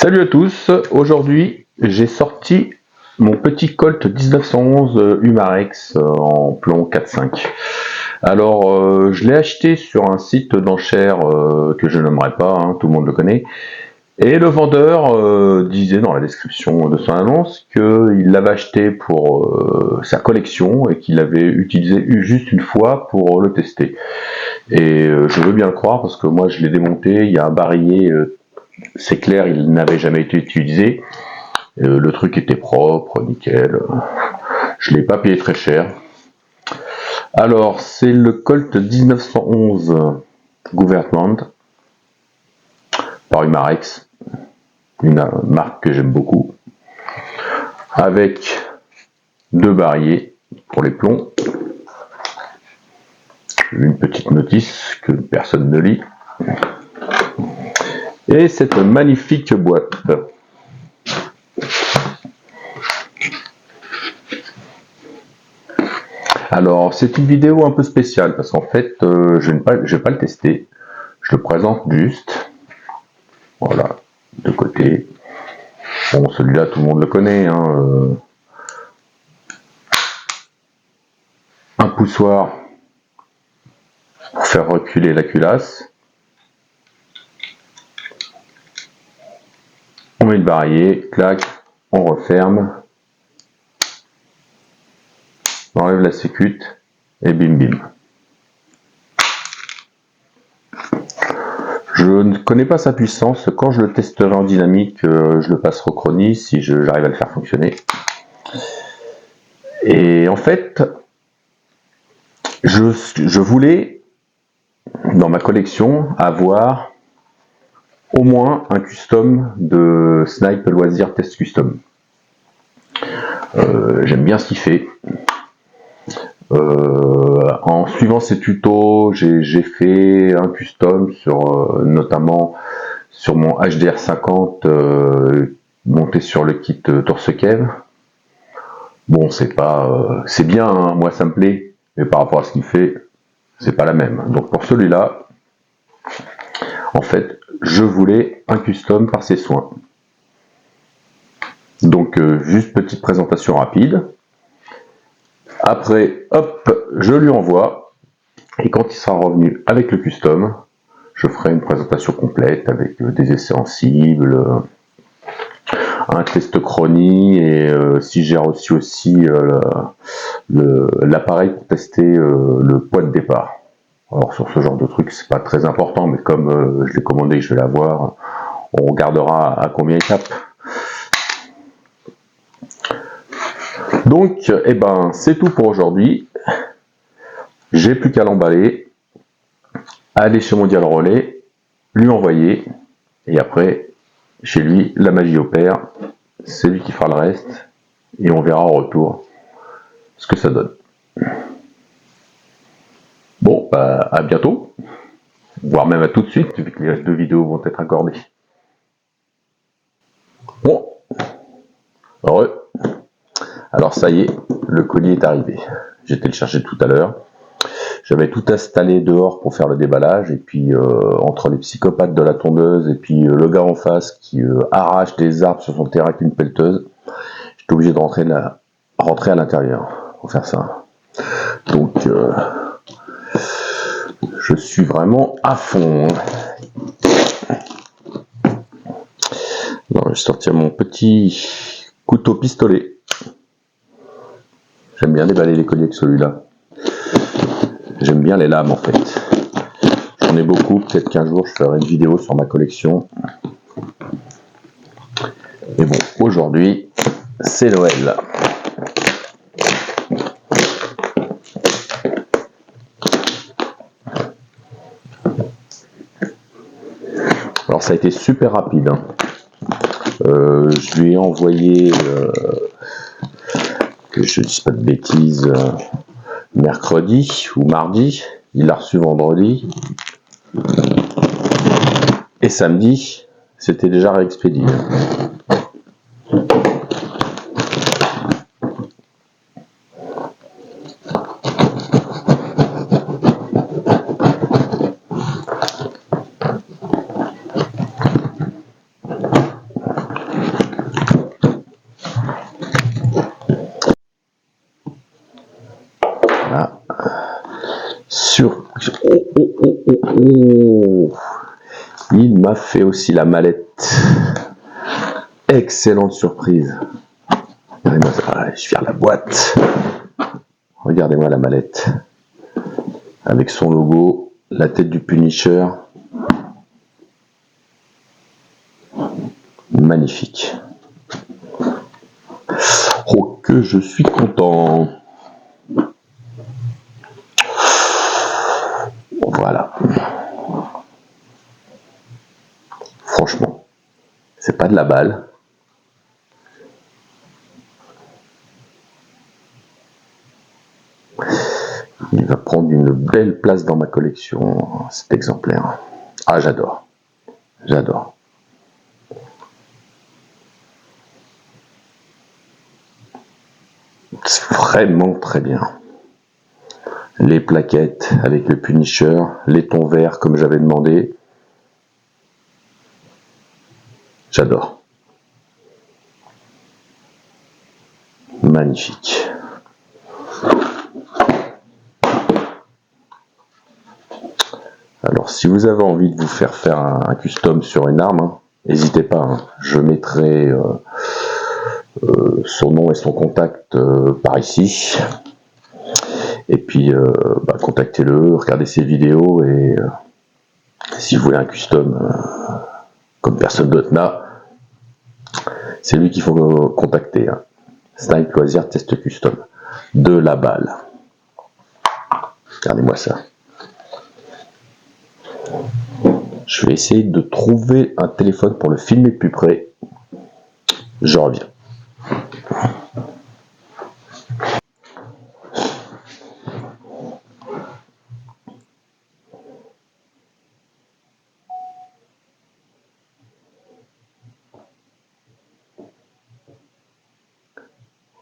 Salut à tous, aujourd'hui j'ai sorti mon petit Colt 1911 Humarex en plomb 4.5. Alors je l'ai acheté sur un site d'enchères que je nommerai pas, hein, tout le monde le connaît. Et le vendeur disait dans la description de son annonce qu'il l'avait acheté pour sa collection et qu'il l'avait utilisé juste une fois pour le tester. Et je veux bien le croire parce que moi je l'ai démonté, il y a un barillet, c'est clair, il n'avait jamais été utilisé. Le truc était propre, nickel. Je l'ai pas payé très cher. Alors, c'est le Colt 1911 Gouvernement par Humarex, une marque que j'aime beaucoup, avec deux barillet pour les plombs, une petite notice que personne ne lit, et cette magnifique boîte. Alors, c'est une vidéo un peu spéciale parce qu'en fait, je vais pas le tester. Je le présente juste. Voilà, de côté. Bon, celui-là, tout le monde le connaît. Hein, un poussoir pour faire reculer la culasse. On met le barillet, clac, on referme. On enlève la sécute et bim bim. Je ne connais pas sa puissance. Quand je le testerai en dynamique, je le passerai au chronie si j'arrive à le faire fonctionner. Et en fait, je voulais, dans ma collection, avoir au moins un custom de Snipe Loisir Test Custom. J'aime bien ce qu'il fait. En suivant ces tutos, j'ai fait un custom sur notamment sur mon HDR 50 monté sur le kit Torsekev. Bon, c'est pas, c'est bien, hein, moi ça me plaît, mais par rapport à ce qu'il fait, c'est pas la même. Donc pour celui-là, en fait, je voulais un custom par ses soins. Donc juste petite présentation rapide. Après, hop, je lui envoie. Et quand il sera revenu avec le custom, je ferai une présentation complète avec des essais en cible, un test chronie et si j'ai reçu aussi l'appareil pour tester le poids de départ. Alors sur ce genre de truc, c'est pas très important, mais comme je l'ai commandé et que je vais l'avoir, on regardera à combien il tape. Donc, eh ben, c'est tout pour aujourd'hui. J'ai plus qu'à l'emballer, aller chez Mondial Relais, lui envoyer, et après, chez lui, la magie opère. C'est lui qui fera le reste, et on verra en retour ce que ça donne. Bon, bah, à bientôt, voire même à tout de suite, vu que les deux vidéos vont être accordées. Bon, heureux. Alors ça y est, le colis est arrivé. J'ai été le chercher tout à l'heure. J'avais tout installé dehors pour faire le déballage, et puis entre les psychopathes de la tondeuse et puis le gars en face qui arrache des arbres sur son terrain avec une pelleteuse, j'étais obligé de rentrer à l'intérieur pour faire ça. Donc je suis vraiment à fond. Alors, je vais sortir mon petit couteau pistolet. J'aime bien déballer les colis avec celui-là. J'aime bien les lames en fait. J'en ai beaucoup, peut-être qu'un jour je ferai une vidéo sur ma collection. Mais bon, aujourd'hui, c'est Noël. Alors ça a été super rapide. Hein. Je lui ai envoyé, que je ne dise pas de bêtises, mercredi ou mardi. Il l'a reçu vendredi. Et samedi, c'était déjà réexpédié. Oh. Il m'a fait aussi la mallette. Excellente surprise. Regardez-moi ça. Je vire la boîte. Regardez-moi la mallette. Avec son logo, la tête du Punisher. Magnifique. Oh, que je suis content. Voilà. Franchement, c'est pas de la balle. Il va prendre une belle place dans ma collection, cet exemplaire. Ah, j'adore. J'adore. C'est vraiment très bien. Les plaquettes avec le Punisher, les tons verts comme j'avais demandé. J'adore. Magnifique. Alors, si vous avez envie de vous faire un custom sur une arme, n'hésitez pas. Je mettrai son nom et son contact par ici. Et puis, contactez-le, regardez ses vidéos et si vous voulez un custom comme personne d'autre n'a, c'est lui qu'il faut contacter. Snipe Loisir Test Custom. De la balle. Regardez-moi ça. Je vais essayer de trouver un téléphone pour le filmer de plus près. Je reviens.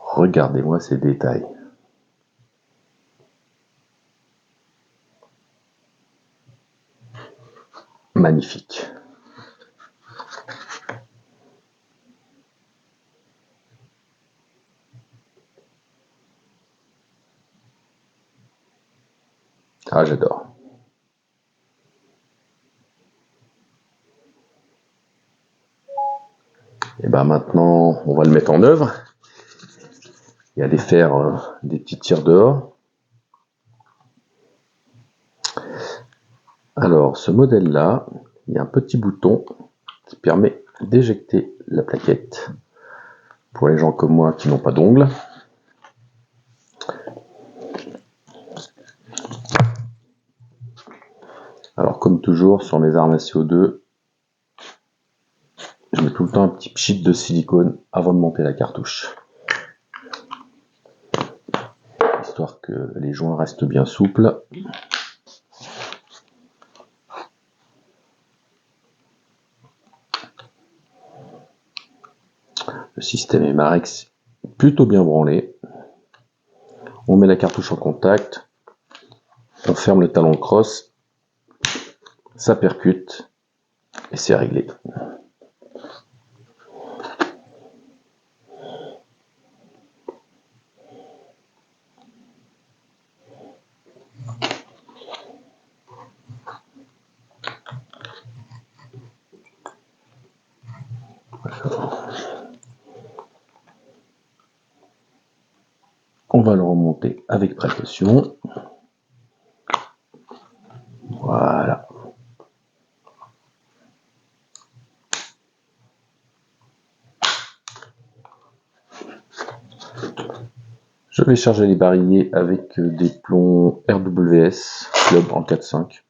Regardez-moi ces détails. Magnifique. Ah, j'adore. Et ben maintenant, on va le mettre en œuvre. Il y a aller faire des petits tirs dehors. Alors, ce modèle-là, il y a un petit bouton qui permet d'éjecter la plaquette pour les gens comme moi qui n'ont pas d'ongles. Alors, comme toujours, sur mes armes à CO2, je mets tout le temps un petit pchit de silicone avant de monter la cartouche. Histoire que les joints restent bien souples. Le système est Marex plutôt bien branlé. On met la cartouche en contact, on ferme le talon de crosse, ça percute et c'est réglé. On va le remonter avec précaution. Voilà. Je vais charger les barillet avec des plombs RWS Club en 4.5.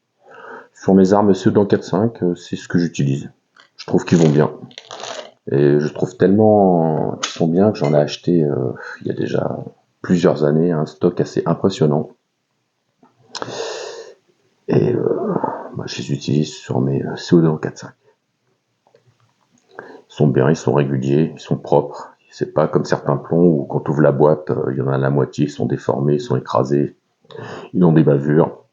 Sur mes armes pseudo en 4.5, c'est ce que j'utilise. Je trouve qu'ils vont bien. Et je trouve tellement qu'ils sont bien que j'en ai acheté il y a déjà plusieurs années, un stock assez impressionnant. Et je les utilise sur mes CO2 en 4.5. Ils sont bien, ils sont réguliers, ils sont propres. C'est pas comme certains plombs où quand tu ouvres la boîte, il y en a la moitié, ils sont déformés, ils sont écrasés, ils ont des bavures.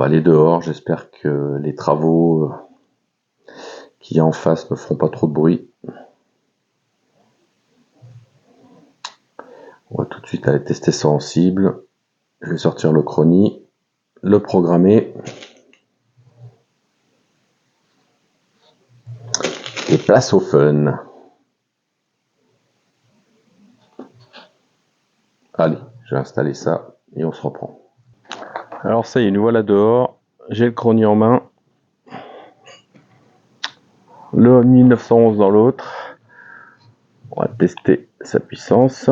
va aller dehors. J'espère que les travaux qu'il y a en face ne feront pas trop de bruit. On va tout de suite aller tester ça en cible. Je vais sortir le chrony, le programmer. Et place au fun. Allez, je vais installer ça et on se reprend. Alors ça y est, nous voilà dehors. J'ai le chrony en main. Le 1911 dans l'autre. On va tester sa puissance.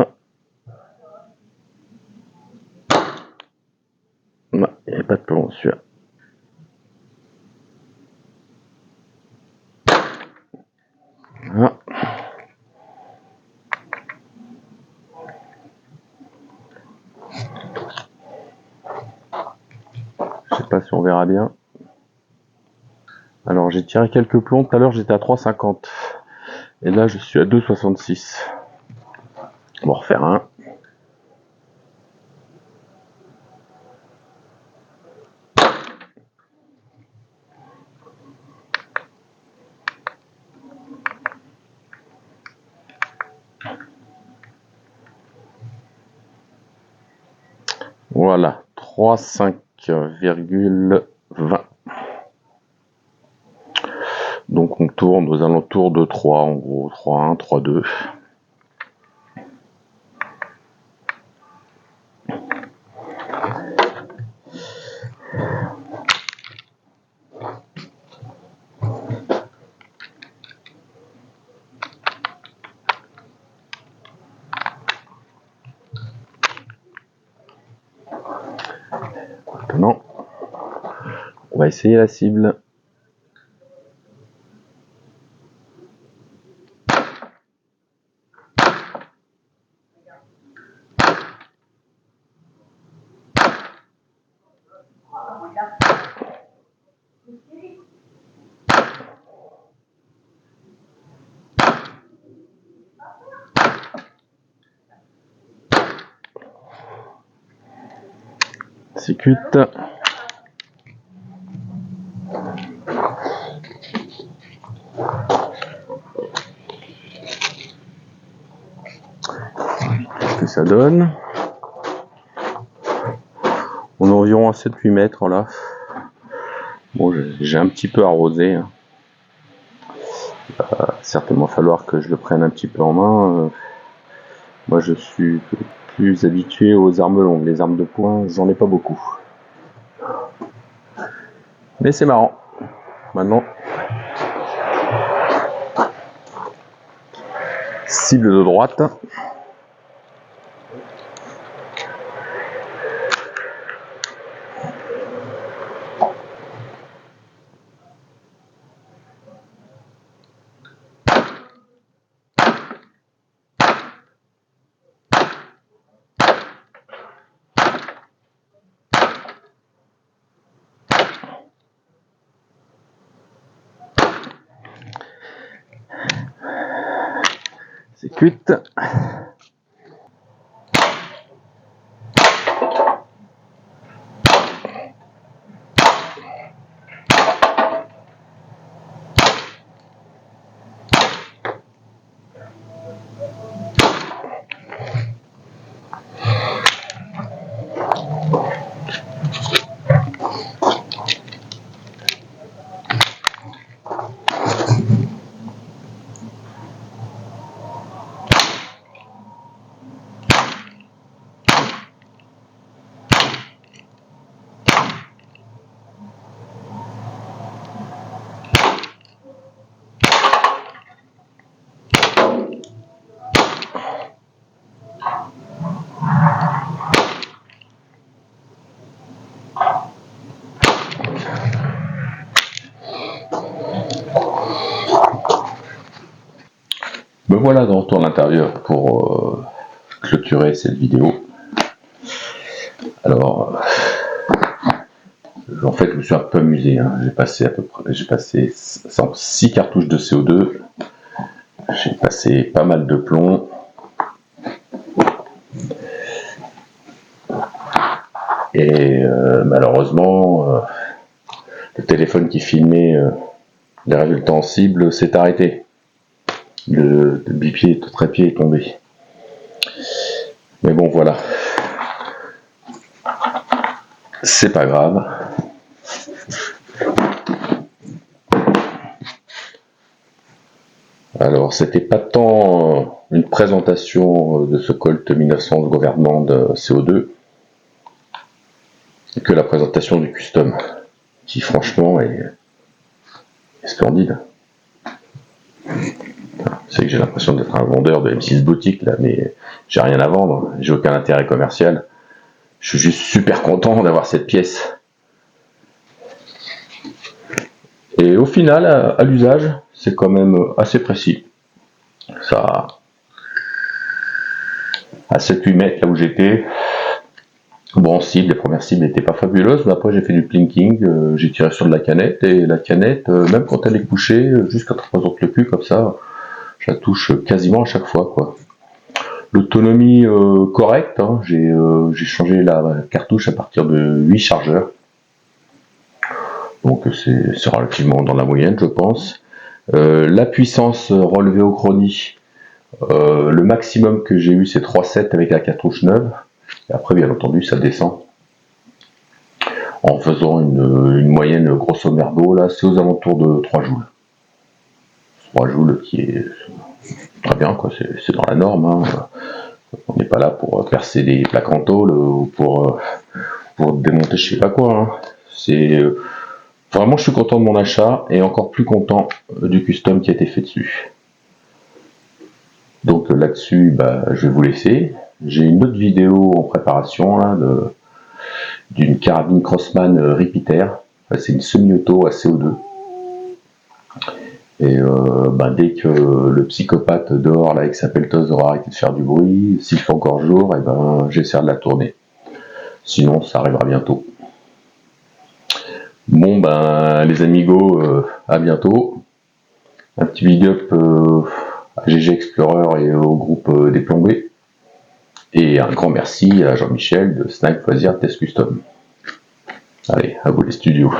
Non, il n'y a pas de plomb celui-là. Voilà. Je sais pas si on verra bien. Alors j'ai tiré quelques plombs. Tout à l'heure j'étais à 3,50. Et là je suis à 2,66. On va refaire un. Voilà, 3,5,20. Donc on tourne aux alentours de 3, en gros, 3,1, 3,2. Maintenant, on va essayer la cible. C'est cuite. Qu'est-ce que ça donne? On est environ à 7-8 mètres là. Bon, j'ai un petit peu arrosé. Il va certainement falloir que je le prenne un petit peu en main. Moi je suis plus habitué aux armes longues. Les armes de poing, j'en ai pas beaucoup. Mais c'est marrant. Maintenant, cible de droite. C'est cuite. Me voilà de retour à l'intérieur pour clôturer cette vidéo. Alors, en fait, je me suis un peu amusé. Hein. J'ai passé 6 cartouches de CO2. J'ai passé pas mal de plomb. Et malheureusement, Le téléphone qui filmait les résultats en cible s'est arrêté. Le bipied, le trépied est tombé. Mais bon, voilà. C'est pas grave. Alors, c'était pas tant une présentation de ce Colt 1911 Government CO2 que la présentation du custom, qui franchement est splendide. C'est que j'ai l'impression d'être un vendeur de M6 boutique là, mais j'ai rien à vendre, j'ai aucun intérêt commercial. Je suis juste super content d'avoir cette pièce. Et au final, à l'usage, c'est quand même assez précis. Ça, à 7-8 mètres là où j'étais, bon, cible, les premières cibles n'étaient pas fabuleuses, mais après j'ai fait du plinking, j'ai tiré sur de la canette, et la canette, même quand elle est couchée, juste quand on présente le cul comme ça, je la touche quasiment à chaque fois, quoi. L'autonomie correcte, hein, j'ai changé la cartouche à partir de 8 chargeurs. Donc c'est relativement dans la moyenne, je pense. La puissance relevée au chronie, le maximum que j'ai eu c'est 3,7 avec la cartouche neuve. Et après, bien entendu, ça descend. En faisant une moyenne grosso merdo, là, c'est aux alentours de 3 joules. 3 joules qui est très bien, quoi, c'est dans la norme. Hein. On n'est pas là pour percer des plaques en tôle ou pour démonter je sais pas quoi. Hein. C'est vraiment, je suis content de mon achat et encore plus content du custom qui a été fait dessus. Donc là-dessus, bah, je vais vous laisser. J'ai une autre vidéo en préparation là, d'une carabine Crossman Repeater. Enfin, c'est une semi-auto à CO2. Et bah, dès que le psychopathe dehors là avec sa pelleteuse aura arrêté de faire du bruit, s'il fait encore jour, et ben j'essaierai de la tourner. Sinon, ça arrivera bientôt. Bon ben les amigos, à bientôt. Un petit big up à GG Explorer et au groupe des plombés. Et un grand merci à Jean-Michel de Snack Loisirs Test Custom. Allez, à vous les studios.